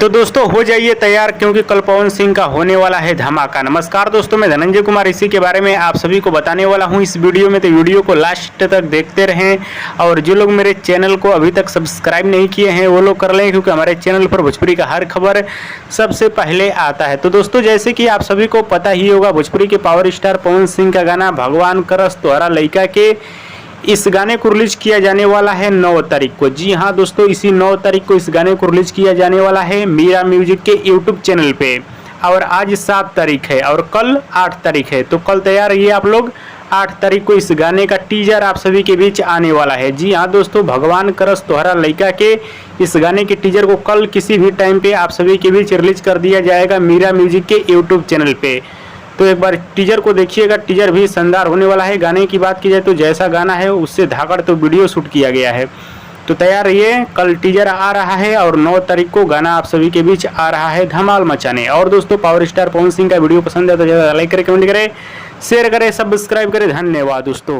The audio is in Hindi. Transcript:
तो दोस्तों हो जाइए तैयार, क्योंकि कल पवन सिंह का होने वाला है धमाका। नमस्कार दोस्तों, मैं धनंजय कुमार इसी के बारे में आप सभी को बताने वाला हूं इस वीडियो में। तो वीडियो को लास्ट तक देखते रहें, और जो लोग मेरे चैनल को अभी तक सब्सक्राइब नहीं किए हैं वो लोग कर लें, क्योंकि हमारे चैनल पर भोजपुरी का हर खबर सबसे पहले आता है। तो दोस्तों जैसे कि आप सभी को पता ही होगा, भोजपुरी के पावर स्टार पवन सिंह का गाना भगवान करस तोहरा लइका के, इस गाने को रिलीज किया जाने वाला है 9 तारीख को। जी हाँ दोस्तों, इसी 9 तारीख को इस गाने को रिलीज किया जाने वाला है मीरा म्यूजिक के यूट्यूब चैनल पे। और आज 7 तारीख है और कल 8 तारीख है। तो कल तैयार रहिए आप लोग, 8 तारीख को इस गाने का टीजर आप सभी के बीच आने वाला है। जी हाँ दोस्तों, भगवान करस तोहरा लइका के, इस गाने के टीजर को कल किसी भी टाइम पे आप सभी के बीच रिलीज कर दिया जाएगा मीरा म्यूजिक के यूट्यूब चैनल पे। तो एक बार टीजर को देखिएगा, टीजर भी शानदार होने वाला है। गाने की बात की जाए तो जैसा गाना है उससे धाकड़ तो वीडियो शूट किया गया है। तो तैयार रहिए, कल टीजर आ रहा है और 9 तारीख को गाना आप सभी के बीच आ रहा है धमाल मचाने। और दोस्तों पावर स्टार पवन सिंह का वीडियो पसंद है तो ज़्यादा लाइक करें, कमेंट करें, शेयर करें, सब्सक्राइब करें। धन्यवाद दोस्तों।